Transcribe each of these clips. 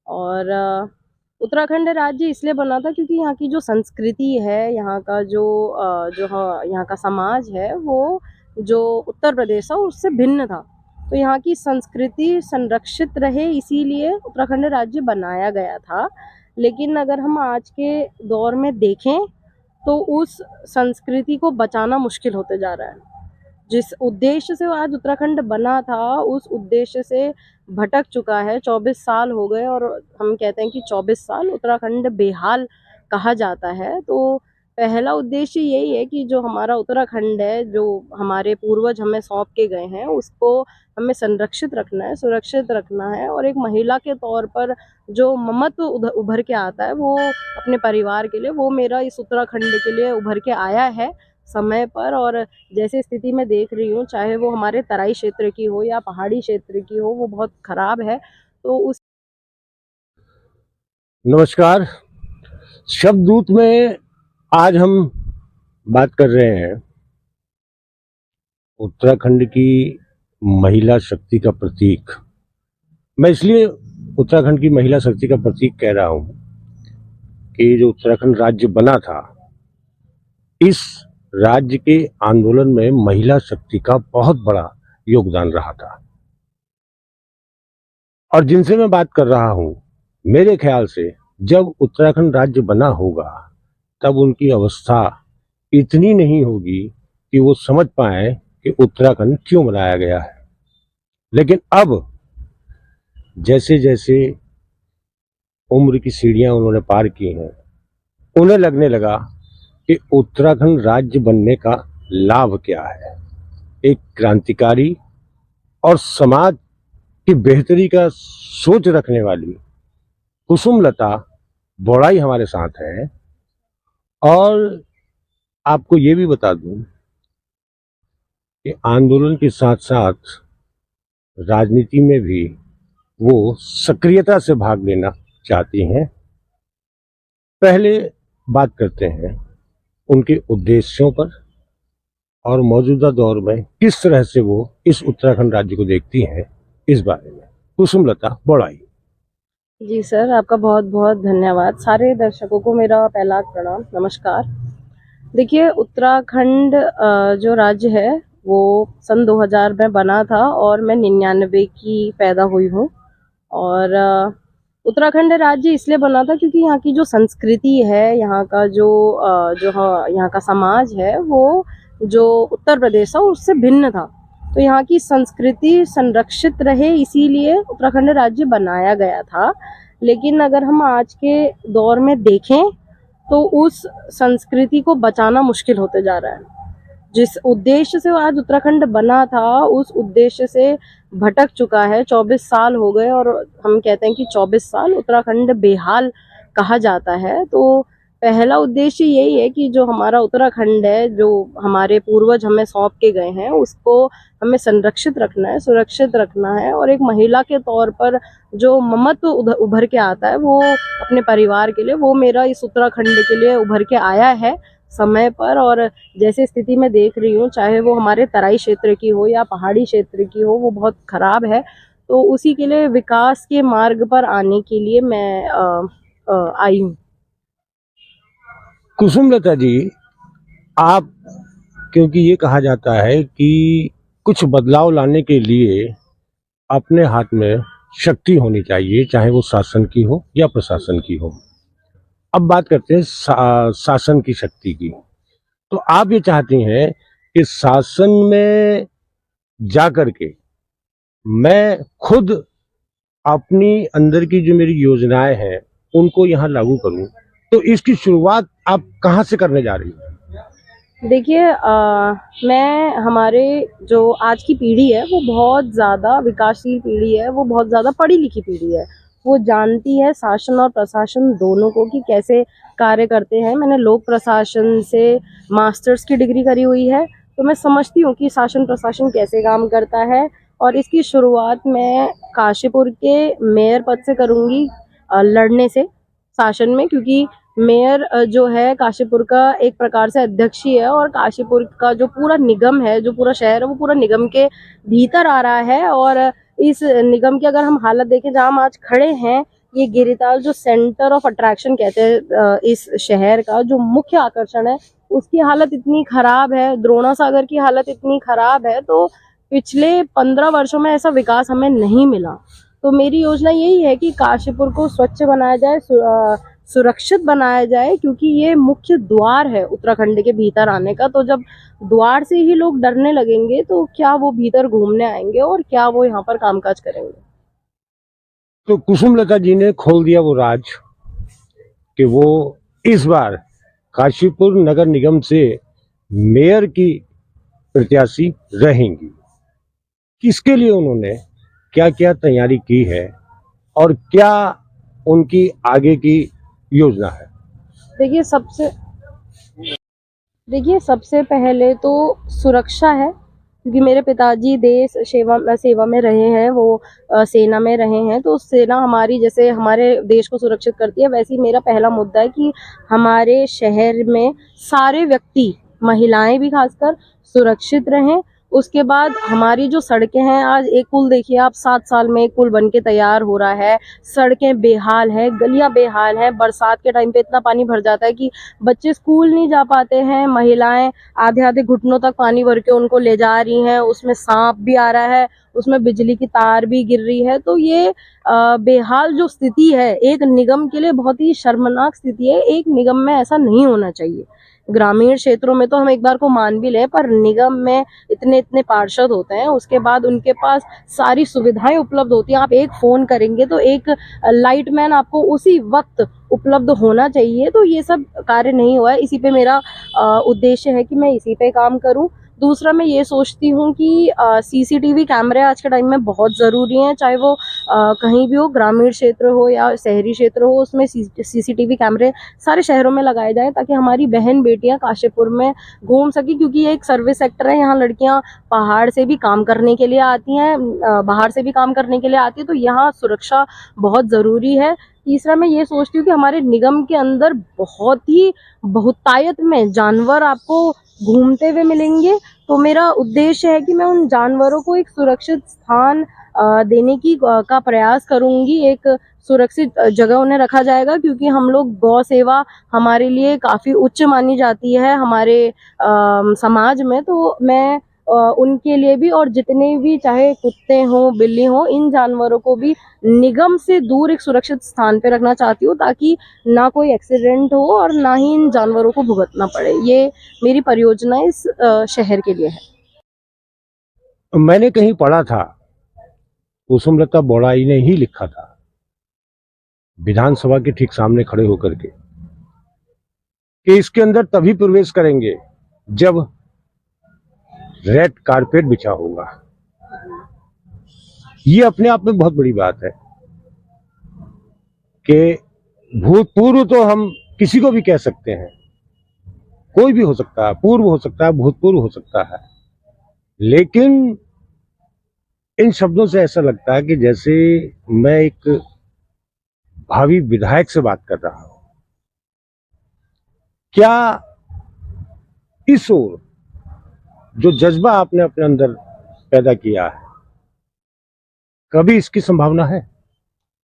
और उत्तराखंड राज्य इसलिए बना था क्योंकि यहाँ की जो संस्कृति है, यहाँ का यहाँ का समाज है, वो जो उत्तर प्रदेश है उससे भिन्न था। तो यहाँ की संस्कृति संरक्षित रहे, इसीलिए उत्तराखंड राज्य बनाया गया था। लेकिन अगर हम आज के दौर में देखें तो उस संस्कृति को बचाना मुश्किल होते जा रहा है। जिस उद्देश्य से आज उत्तराखंड बना था, उस उद्देश्य से भटक चुका है। 24 साल हो गए और हम कहते हैं कि 24 साल उत्तराखंड बेहाल कहा जाता है। तो पहला उद्देश्य यही है कि जो हमारा उत्तराखंड है, जो हमारे पूर्वज हमें सौंप के गए हैं, उसको हमें संरक्षित रखना है, सुरक्षित रखना है। और एक महिला के तौर पर जो ममत्व उभर के आता है वो अपने परिवार के लिए, वो मेरा इस उत्तराखंड के लिए उभर के आया है समय पर। और जैसे स्थिति मैं देख रही हूँ, चाहे वो हमारे तराई क्षेत्र की हो या पहाड़ी क्षेत्र की हो, वो बहुत खराब है। तो उस नमस्कार। शब्ददूत में आज हम बात कर रहे हैं उत्तराखंड की महिला शक्ति का प्रतीक। मैं इसलिए उत्तराखंड की महिला शक्ति का प्रतीक कह रहा हूं कि जो उत्तराखंड राज्य बना था, इस राज्य के आंदोलन में महिला शक्ति का बहुत बड़ा योगदान रहा था। और जिनसे मैं बात कर रहा हूं, मेरे ख्याल से जब उत्तराखंड राज्य बना होगा तब उनकी अवस्था इतनी नहीं होगी कि वो समझ पाए कि उत्तराखंड क्यों बनाया गया है। लेकिन अब जैसे जैसे उम्र की सीढ़ियां उन्होंने पार की हैं, उन्हें लगने लगा कि उत्तराखंड राज्य बनने का लाभ क्या है। एक क्रांतिकारी और समाज की बेहतरी का सोच रखने वाली कुसुमलता बौड़ाई हमारे साथ है। और आपको ये भी बता दूं कि आंदोलन के साथ साथ राजनीति में भी वो सक्रियता से भाग लेना चाहती हैं। पहले बात करते हैं उनके उद्देश्यों पर और मौजूदा दौर में किस तरह से वो इस उत्तराखंड राज्य को देखती हैं, इस बारे में कुसुमलता बौड़ाई। जी सर, आपका बहुत बहुत धन्यवाद। सारे दर्शकों को मेरा पहला प्रणाम, नमस्कार। देखिए, उत्तराखंड जो राज्य है वो सन 2000 में बना था और मैं 99 की पैदा हुई हूँ। और उत्तराखंड राज्य इसलिए बना था क्योंकि यहाँ की जो संस्कृति है, यहाँ का यहाँ का समाज है, वो जो उत्तर प्रदेश है उससे भिन्न था। तो यहाँ की संस्कृति संरक्षित रहे, इसीलिए उत्तराखंड राज्य बनाया गया था। लेकिन अगर हम आज के दौर में देखें तो उस संस्कृति को बचाना मुश्किल होते जा रहा है। जिस उद्देश्य से आज उत्तराखंड बना था, उस उद्देश्य से भटक चुका है। 24 साल हो गए और हम कहते हैं कि 24 साल उत्तराखंड बेहाल कहा जाता है। तो पहला उद्देश्य यही है कि जो हमारा उत्तराखंड है, जो हमारे पूर्वज हमें सौंप के गए हैं, उसको हमें संरक्षित रखना है, सुरक्षित रखना है। और एक महिला के तौर पर जो ममत्व उभर के आता है, वो अपने परिवार के लिए, वो मेरा इस उत्तराखंड के लिए उभर के आया है समय पर। और जैसे स्थिति मैं देख रही हूँ, चाहे वो हमारे तराई क्षेत्र की हो या पहाड़ी क्षेत्र की हो, वो बहुत खराब है। तो उसी के लिए विकास के मार्ग पर आने के लिए मैं आई हूँ। कुसुमलता जी, आप, क्योंकि ये कहा जाता है कि कुछ बदलाव लाने के लिए अपने हाथ में शक्ति होनी चाहिए, चाहे वो शासन की हो या प्रशासन की हो। अब बात करते हैं शासन की शक्ति की। तो आप ये चाहती हैं कि शासन में जाकर के मैं खुद अपनी अंदर की जो मेरी योजनाएं हैं उनको यहाँ लागू करूं। तो इसकी शुरुआत आप कहाँ से करने जा रही हैं? देखिए, मैं हमारे जो आज की पीढ़ी है वो बहुत ज़्यादा विकासशील पीढ़ी है, वो बहुत ज़्यादा पढ़ी लिखी पीढ़ी है। वो जानती है शासन और प्रशासन दोनों को कि कैसे कार्य करते हैं। मैंने लोक प्रशासन से मास्टर्स की डिग्री करी हुई है, तो मैं समझती हूँ कि शासन प्रशासन कैसे काम करता है। और इसकी शुरुआत मैं काशीपुर के मेयर पद से करूँगी, लड़ने से शासन में। क्योंकि मेयर जो है काशीपुर का एक प्रकार से अध्यक्ष ही है, और काशीपुर का जो पूरा निगम है, जो पूरा शहर है, वो पूरा निगम के भीतर आ रहा है। और इस निगम की अगर हम हालत देखें, जहाँ हम आज खड़े हैं, ये गिरिताल जो सेंटर ऑफ अट्रैक्शन कहते हैं इस शहर का, जो मुख्य आकर्षण है, उसकी हालत इतनी खराब है, द्रोणा सागर की हालत इतनी खराब है, तो पिछले 15 वर्षों में ऐसा विकास हमें नहीं मिला। तो मेरी योजना यही है कि काशीपुर को स्वच्छ बनाया जाए, सुरक्षित बनाया जाए, क्योंकि ये मुख्य द्वार है उत्तराखंड के भीतर आने का। तो जब द्वार से ही लोग डरने लगेंगे तो क्या वो भीतर घूमने आएंगे और क्या वो यहाँ पर कामकाज करेंगे। तो कुसुमलता जी ने खोल दिया वो राज कि वो इस बार काशीपुर नगर निगम से मेयर की प्रत्याशी रहेंगी। किसके लिए उन्होंने क्या क्या तैयारी की है और क्या उनकी आगे की योजना है? देखिए सबसे पहले तो सुरक्षा है, क्योंकि मेरे पिताजी देश सेवा में रहे हैं, वो सेना में रहे हैं। तो सेना हमारी जैसे हमारे देश को सुरक्षित करती है, वैसे ही मेरा पहला मुद्दा है कि हमारे शहर में सारे व्यक्ति, महिलाएं भी खासकर, सुरक्षित रहें। उसके बाद हमारी जो सड़कें हैं, आज एक पुल देखिए आप, 7 साल में एक पुल बन के तैयार हो रहा है। सड़कें बेहाल है, गलियां बेहाल है, बरसात के टाइम पे इतना पानी भर जाता है कि बच्चे स्कूल नहीं जा पाते हैं, महिलाएं आधे आधे घुटनों तक पानी भर के उनको ले जा रही हैं, उसमें सांप भी आ रहा है, उसमें बिजली की तार भी गिर रही है। तो ये बेहाल जो स्थिति है, एक निगम के लिए बहुत ही शर्मनाक स्थिति है। एक निगम में ऐसा नहीं होना चाहिए। ग्रामीण क्षेत्रों में तो हम एक बार को मान भी लें, पर निगम में इतने इतने पार्षद होते हैं, उसके बाद उनके पास सारी सुविधाएं उपलब्ध होती हैं। आप एक फोन करेंगे तो एक लाइटमैन आपको उसी वक्त उपलब्ध होना चाहिए। तो ये सब कार्य नहीं हुआ है, इसी पे मेरा उद्देश्य है कि मैं इसी पे काम करूं। दूसरा, मैं ये सोचती हूँ कि सीसीटीवी कैमरे आज के टाइम में बहुत ज़रूरी हैं, चाहे वो कहीं भी हो, ग्रामीण क्षेत्र हो या शहरी क्षेत्र हो, उसमें सीसीटीवी कैमरे सारे शहरों में लगाए जाएं, ताकि हमारी बहन बेटियां काशीपुर में घूम सके, क्योंकि ये एक सर्विस सेक्टर है। यहाँ लड़कियां पहाड़ से भी काम करने के लिए आती हैं, बाहर से भी काम करने के लिए आती है, तो यहाँ सुरक्षा बहुत ज़रूरी है। तीसरा, मैं ये सोचती हूँ कि हमारे निगम के अंदर बहुत ही बहुतायत में जानवर आपको घूमते हुए मिलेंगे। तो मेरा उद्देश्य है कि मैं उन जानवरों को एक सुरक्षित स्थान देने की का प्रयास करूंगी। एक सुरक्षित जगह उन्हें रखा जाएगा, क्योंकि हम लोग गौ सेवा हमारे लिए काफ़ी उच्च मानी जाती है हमारे समाज में। तो मैं उनके लिए भी, और जितने भी चाहे कुत्ते हों, बिल्ली हों, इन जानवरों को भी निगम से दूर एक सुरक्षित स्थान पे रखना चाहती हूँ, ताकि ना कोई एक्सीडेंट हो और ना ही इन जानवरों को भुगतना पड़े। ये मेरी परियोजना इस शहर के लिए है। मैंने कहीं पढ़ा था, कुसुमलता बोड़ाई ने ही लिखा था विधानसभा के ठीक सामने खड़े होकर के, कि इसके अंदर तभी प्रवेश करेंगे जब रेड कारपेट बिछा होगा। ये अपने आप में बहुत बड़ी बात है कि भूतपूर्व तो हम किसी को भी कह सकते हैं, कोई भी हो सकता है, पूर्व हो सकता है, भूतपूर्व हो सकता है, लेकिन इन शब्दों से ऐसा लगता है कि जैसे मैं एक भावी विधायक से बात कर रहा हूं। क्या इस ओर जो जज्बा आपने अपने अंदर पैदा किया है, कभी इसकी संभावना है?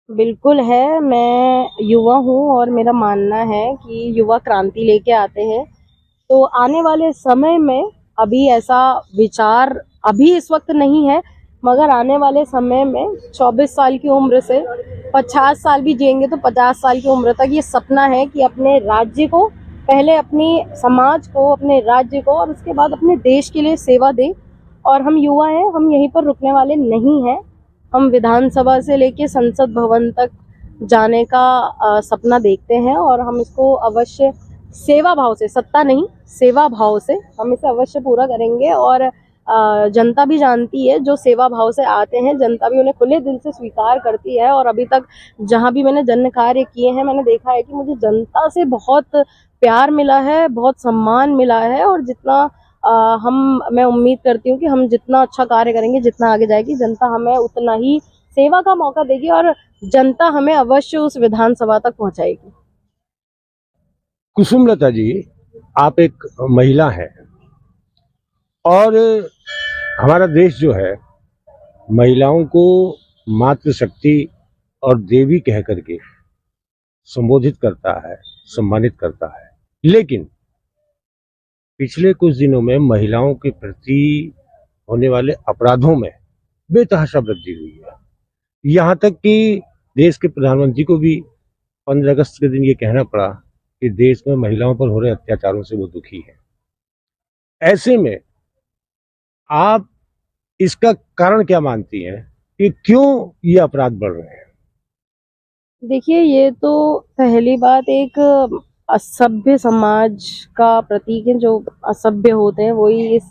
बिल्कुल है। मैं युवा हूँ और मेरा मानना है कि युवा क्रांति लेके आते हैं। तो आने वाले समय में, अभी ऐसा विचार अभी इस वक्त नहीं है, मगर आने वाले समय में 24 साल की उम्र से 50 साल भी जिएंगे तो 50 साल की उम्र तक ये सपना है कि अपने राज्य को, पहले अपनी समाज को, अपने राज्य को, और उसके बाद अपने देश के लिए सेवा दें। और हम युवा हैं, हम यहीं पर रुकने वाले नहीं हैं। हम विधानसभा से लेके संसद भवन तक जाने का सपना देखते हैं, और हम इसको अवश्य सेवा भाव से, सत्ता नहीं, सेवा भाव से हम इसे अवश्य पूरा करेंगे। और जनता भी जानती है, जो सेवा भाव से आते हैं, जनता भी उन्हें खुले दिल से स्वीकार करती है। और अभी तक जहां भी मैंने जन कार्य किए हैं, मैंने देखा है कि मुझे जनता से बहुत प्यार मिला है, बहुत सम्मान मिला है। और जितना मैं उम्मीद करती हूँ कि हम जितना अच्छा कार्य करेंगे, जितना आगे जाएगी, जनता हमें उतना ही सेवा का मौका देगी और जनता हमें अवश्य उस विधानसभा तक पहुंचाएगी। कुसुमलता जी, आप एक महिला हैं और हमारा देश जो है महिलाओं को मातृशक्ति और देवी कह करके संबोधित करता है, सम्मानित करता है। लेकिन पिछले कुछ दिनों में महिलाओं के प्रति होने वाले अपराधों में बेतहाशा वृद्धि हुई है। यहाँ तक कि देश के प्रधानमंत्री को भी 15 अगस्त के दिन ये कहना पड़ा कि देश में महिलाओं पर हो रहे अत्याचारों से वो दुखी है। ऐसे में आप इसका कारण क्या मानती हैं कि क्यों ये अपराध बढ़ रहे हैं? देखिए, ये तो पहली बात एक असभ्य समाज का प्रतीक है। जो असभ्य होते हैं वही इस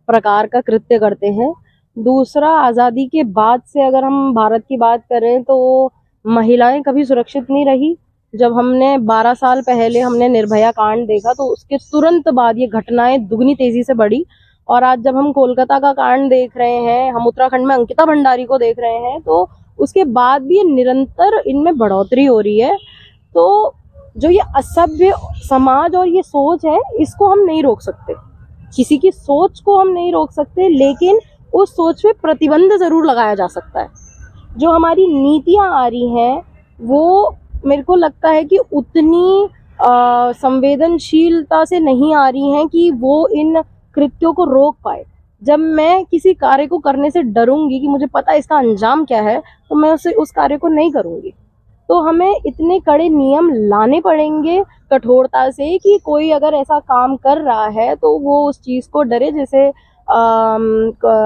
प्रकार का कृत्य करते हैं। दूसरा, आज़ादी के बाद से अगर हम भारत की बात करें तो महिलाएं कभी सुरक्षित नहीं रही। जब हमने 12 साल पहले हमने निर्भया कांड देखा तो उसके तुरंत बाद ये घटनाएं दुगनी तेजी से बढ़ी। और आज जब हम कोलकाता का कांड देख रहे हैं, हम उत्तराखंड में अंकिता भंडारी को देख रहे हैं, तो उसके बाद भी ये निरंतर इनमें बढ़ोतरी हो रही है। तो जो ये असभ्य समाज और ये सोच है, इसको हम नहीं रोक सकते। किसी की सोच को हम नहीं रोक सकते, लेकिन उस सोच पे प्रतिबंध जरूर लगाया जा सकता है। जो हमारी नीतियां आ रही हैं वो मेरे को लगता है कि उतनी संवेदनशीलता से नहीं आ रही हैं कि वो इन कृत्यों को रोक पाए। जब मैं किसी कार्य को करने से डरूंगी कि मुझे पता है इसका अंजाम क्या है, तो मैं उस कार्य को नहीं करूंगी। तो हमें इतने कड़े नियम लाने पड़ेंगे कठोरता से कि कोई अगर ऐसा काम कर रहा है तो वो उस चीज को डरे। जैसे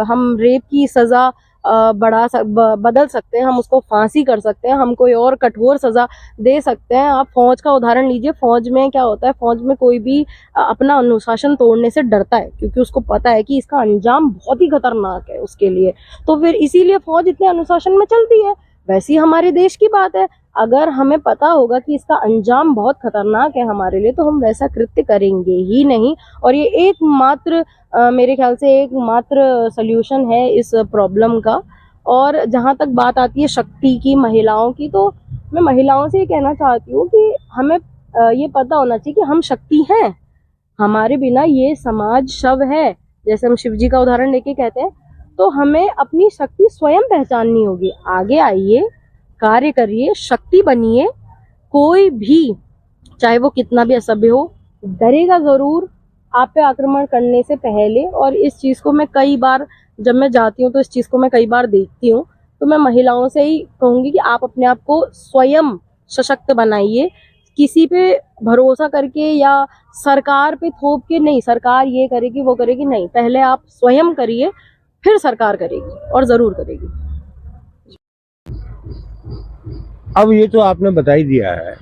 हम रेप की सजा बदल सकते हैं, हम उसको फांसी कर सकते हैं, हम कोई और कठोर सजा दे सकते हैं। आप फौज का उदाहरण लीजिए। फौज में क्या होता है, फौज में कोई भी अपना अनुशासन तोड़ने से डरता है, क्योंकि उसको पता है कि इसका अंजाम बहुत ही खतरनाक है उसके लिए। तो फिर इसीलिए फौज इतने अनुशासन में चलती है। वैसी हमारे देश की बात है। अगर हमें पता होगा कि इसका अंजाम बहुत खतरनाक है हमारे लिए, तो हम वैसा कृत्य करेंगे ही नहीं। और ये एकमात्र मेरे ख्याल से एकमात्र सल्यूशन है इस प्रॉब्लम का। और जहाँ तक बात आती है शक्ति की, महिलाओं की, तो मैं महिलाओं से ये कहना चाहती हूँ कि हमें ये पता होना चाहिए कि हम शक्ति हैं। हमारे बिना ये समाज शव है, जैसे हम शिव जी का उदाहरण लेके कहते हैं। तो हमें अपनी शक्ति स्वयं पहचाननी होगी। आगे आइए, कार्य करिए, शक्ति बनिए। कोई भी, चाहे वो कितना भी असभ्य हो, डरेगा जरूर आप पे आक्रमण करने से पहले। और इस चीज को मैं कई बार, जब मैं जाती हूँ तो इस चीज को मैं कई बार देखती हूँ। तो मैं महिलाओं से ही कहूंगी कि आप अपने आप को स्वयं सशक्त बनाइए। किसी पे भरोसा करके या सरकार पे थोप के नहीं, सरकार ये करेगी वो करेगी, नहीं। पहले आप स्वयं करिए, फिर सरकार करेगी, और जरूर करेगी। अब ये तो आपने बता ही दिया है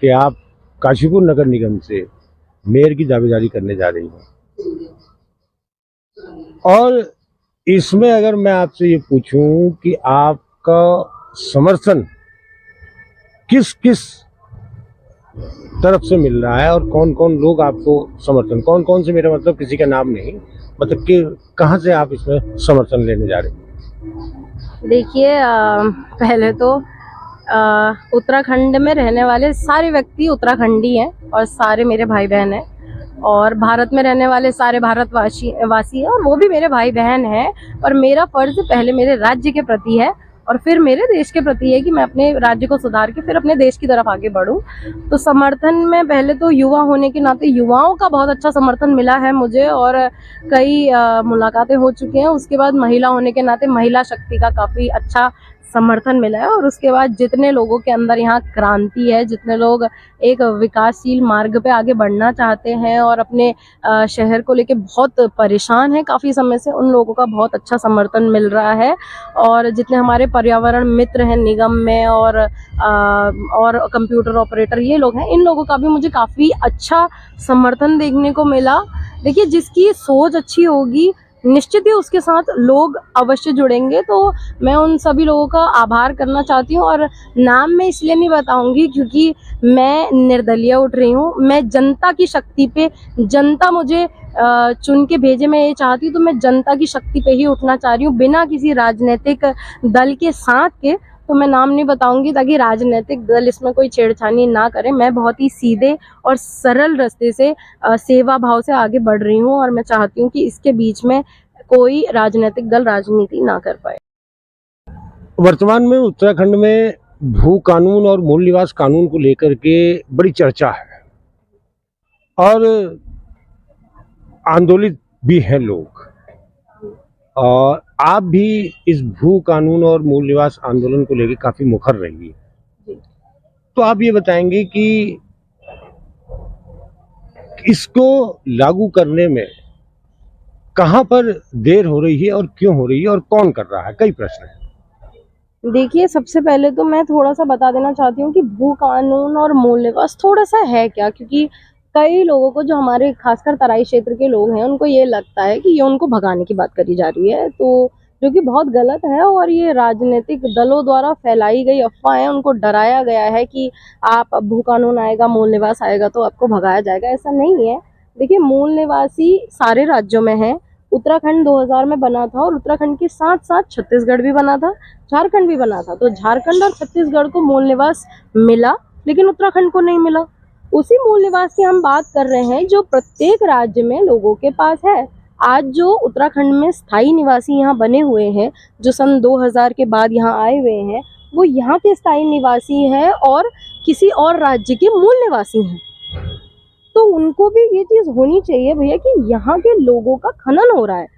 कि आप काशीपुर नगर निगम से मेयर की दावेदारी करने जा रही हैं। और इसमें अगर मैं आपसे ये पूछूं कि आपका समर्थन किस किस तरफ से मिल रहा है और कौन कौन लोग आपको समर्थन, कौन कौन से, मेरा मतलब किसी का नाम नहीं, मतलब कि कहाँ से आप इसमें समर्थन लेने जा रहे हैं? देखिए, पहले तो उत्तराखंड में रहने वाले सारे व्यक्ति उत्तराखंडी हैं और सारे मेरे भाई बहन हैं। और भारत में रहने वाले सारे भारतवासी हैं और वो भी मेरे भाई बहन हैं। और मेरा फर्ज पहले मेरे राज्य के प्रति है और फिर मेरे देश के प्रति है कि मैं अपने राज्य को सुधार के फिर अपने देश की तरफ आगे बढ़ूं। तो समर्थन में पहले तो युवा होने के नाते युवाओं का बहुत अच्छा समर्थन मिला है मुझे, और कई मुलाकातें हो चुकी हैं। उसके बाद महिला होने के नाते महिला शक्ति का काफ़ी अच्छा समर्थन मिला है। और उसके बाद जितने लोगों के अंदर यहाँ क्रांति है, जितने लोग एक विकासशील मार्ग पे आगे बढ़ना चाहते हैं और अपने शहर को लेके बहुत परेशान हैं काफ़ी समय से, उन लोगों का बहुत अच्छा समर्थन मिल रहा है। और जितने हमारे पर्यावरण मित्र हैं निगम में और कंप्यूटर ऑपरेटर, ये लोग हैं, इन लोगों का भी मुझे काफ़ी अच्छा समर्थन देखने को मिला। देखिए, जिसकी सोच अच्छी होगी निश्चित ही उसके साथ लोग अवश्य जुड़ेंगे। तो मैं उन सभी लोगों का आभार करना चाहती हूँ। और नाम मैं इसलिए नहीं बताऊंगी क्योंकि मैं निर्दलीय उठ रही हूँ। मैं जनता की शक्ति पे, जनता मुझे चुन के भेजे, मैं ये चाहती हूँ, तो मैं जनता की शक्ति पे ही उठना चाह रही हूँ, बिना किसी राजनीतिक दल के साथ के। तो मैं नाम नहीं बताऊंगी ताकि राजनीतिक दल इसमें कोई छेड़छाड़ी ना करे। मैं बहुत ही सीधे और सरल रास्ते से सेवा भाव से आगे बढ़ रही हूँ और मैं चाहती हूँ कि इसके बीच में कोई राजनीतिक दल राजनीति ना कर पाए। वर्तमान में उत्तराखंड में भू कानून और मूल निवास कानून को लेकर के बड़ी चर्चा है और आंदोलित भी हैं लोग, और आप भी इस भू कानून और मूल निवास आंदोलन को लेकर काफी मुखर रही है। तो आप ये बताएंगे कि इसको लागू करने में कहां पर देर हो रही है और क्यों हो रही है और कौन कर रहा है? कई प्रश्न हैं। देखिए, सबसे पहले तो मैं थोड़ा सा बता देना चाहती हूँ कि भू कानून और मूल निवास थोड़ा सा है क्या, क्योंकि कई लोगों को, जो हमारे खासकर तराई क्षेत्र के लोग हैं, उनको ये लगता है कि ये उनको भगाने की बात करी जा रही है, तो जो कि बहुत गलत है। और ये राजनीतिक दलों द्वारा फैलाई गई अफवाह है, उनको डराया गया है कि आप भू कानून आएगा, मूल निवास आएगा तो आपको भगाया जाएगा। ऐसा नहीं है। देखिए, मूल निवासी सारे राज्यों में है। उत्तराखंड 2000 में बना था और उत्तराखंड के साथ साथ छत्तीसगढ़ भी बना था, झारखंड भी बना था। तो झारखंड और छत्तीसगढ़ को मूल निवास मिला, लेकिन उत्तराखंड को नहीं मिला। उसी मूल निवास की हम बात कर रहे हैं जो प्रत्येक राज्य में लोगों के पास है। आज जो उत्तराखंड में स्थायी निवासी यहाँ बने हुए हैं, जो सन 2000 के बाद यहाँ आए हुए हैं, वो यहाँ के स्थायी निवासी हैं और किसी और राज्य के मूल निवासी हैं। तो उनको भी ये चीज़ होनी चाहिए भैया कि यहाँ के लोगों का खनन हो रहा है,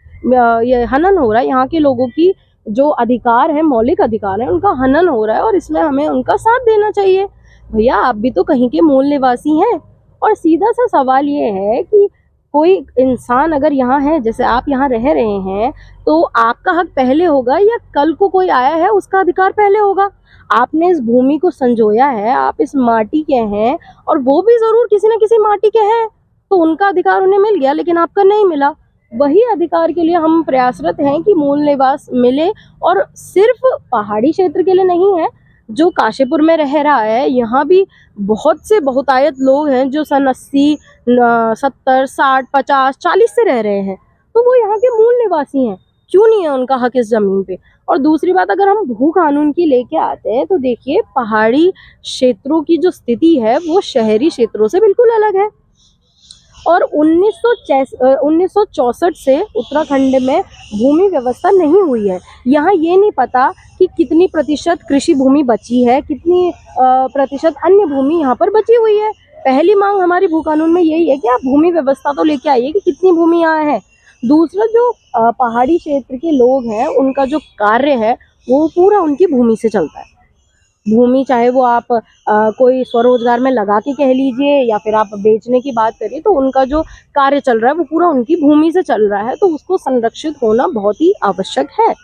ये हनन हो रहा है। यहाँ के लोगों की जो अधिकार है, मौलिक अधिकार है, उनका हनन हो रहा है और इसमें हमें उनका साथ देना चाहिए। भैया, आप भी तो कहीं के मूल निवासी हैं। और सीधा सा सवाल ये है कि कोई इंसान अगर यहाँ है, जैसे आप यहाँ रह रहे हैं, तो आपका हक पहले होगा या कल को कोई आया है उसका अधिकार पहले होगा? आपने इस भूमि को संजोया है, आप इस माटी के हैं, और वो भी जरूर किसी न किसी माटी के हैं, तो उनका अधिकार उन्हें मिल गया, लेकिन आपका नहीं मिला। वही अधिकार के लिए हम प्रयासरत हैं कि मूल निवास मिले, और सिर्फ पहाड़ी क्षेत्र के लिए नहीं है। जो काशीपुर में रह रहा है, यहाँ भी बहुत से बहुतायत लोग हैं जो सन 80, 70, 60, 50, 40 से रह रहे हैं, तो वो यहाँ के मूल निवासी हैं। क्यों नहीं है उनका हक इस जमीन पे? और दूसरी बात, अगर हम भू कानून की लेके आते हैं, तो देखिए, पहाड़ी क्षेत्रों की जो स्थिति है वो शहरी क्षेत्रों से बिल्कुल अलग है। और 1964 से उत्तराखंड में भूमि व्यवस्था नहीं हुई है। यहाँ ये नहीं पता कि कितनी प्रतिशत कृषि भूमि बची है, कितनी प्रतिशत अन्य भूमि यहाँ पर बची हुई है। पहली मांग हमारी भू कानून में यही है कि आप भूमि व्यवस्था तो लेके आइए कि कितनी भूमि यहाँ है। दूसरा, जो पहाड़ी क्षेत्र के लोग हैं, उनका जो कार्य है वो पूरा उनकी भूमि से चलता है। भूमि चाहे वो आप कोई स्वरोजगार में लगा के कह लीजिए या फिर आप बेचने की बात करिए, तो उनका जो कार्य चल रहा है वो पूरा उनकी भूमि से चल रहा है, तो उसको संरक्षित होना बहुत ही आवश्यक है।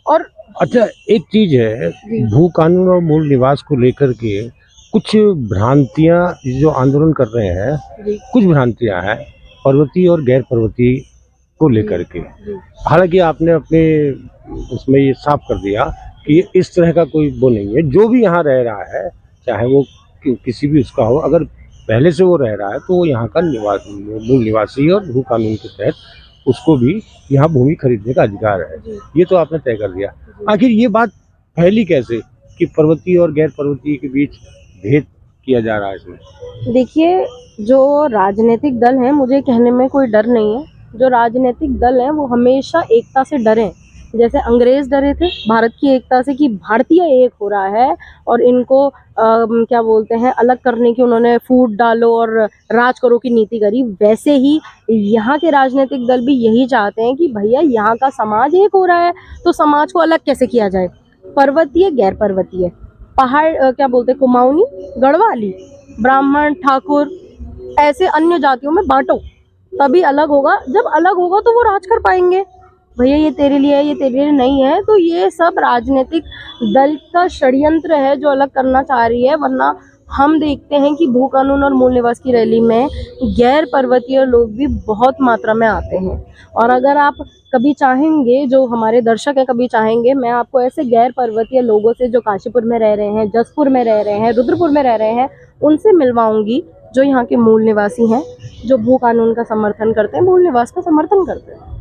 और अच्छा, एक चीज है, भू कानून और मूल निवास को लेकर के कुछ भ्रांतियां जो आंदोलन कर रहे हैं, कुछ भ्रांतियां हैं पर्वतीय और गैर पर्वतीय को लेकर के। हालांकि आपने अपने उसमें ये साफ कर दिया कि ये इस तरह का कोई वो नहीं है। जो भी यहाँ रह रहा है, चाहे वो किसी भी उसका हो, अगर पहले से वो रह रहा है तो वो यहाँ का मूल निवासी, और भू कानून के तहत उसको भी यहाँ भूमि खरीदने का अधिकार है। ये तो आपने तय कर दिया। आखिर ये बात फैली कैसे कि पर्वतीय और गैर पर्वतीय के बीच भेद किया जा रहा है इसमें? देखिए, जो राजनीतिक दल हैं, मुझे कहने में कोई डर नहीं है। जो राजनीतिक दल हैं वो हमेशा एकता से डरे। जैसे अंग्रेज डरे थे भारत की एकता से कि भारतीय एक हो रहा है और इनको क्या बोलते हैं, अलग करने की उन्होंने फूट डालो और राज करो की नीति करी। वैसे ही यहाँ के राजनीतिक दल भी यही चाहते हैं कि भैया, यहाँ का समाज एक हो रहा है, तो समाज को अलग कैसे किया जाए? पर्वतीय, गैर पर्वतीय, पहाड़ क्या बोलते हैं, कुमाऊनी, गढ़वाली, ब्राह्मण, ठाकुर, ऐसे अन्य जातियों में बांटो, तभी अलग होगा। जब अलग होगा तो वो राज कर पाएंगे। भैया, ये तेरे लिए है, ये तेरे लिए नहीं है। तो ये सब राजनीतिक दल का षड्यंत्र है जो अलग करना चाह रही है। वरना हम देखते हैं कि भू कानून और मूल निवास की रैली में गैर पर्वतीय लोग भी बहुत मात्रा में आते हैं। और अगर आप कभी चाहेंगे, जो हमारे दर्शक हैं कभी चाहेंगे, मैं आपको ऐसे गैर पर्वतीय लोगों से जो काशीपुर में रह रहे हैं, जसपुर में रह रहे हैं, रुद्रपुर में रह रहे हैं, उनसे मिलवाऊंगी, जो यहाँ के मूल निवासी हैं, जो भू कानून का समर्थन करते हैं, मूल निवास का समर्थन करते हैं।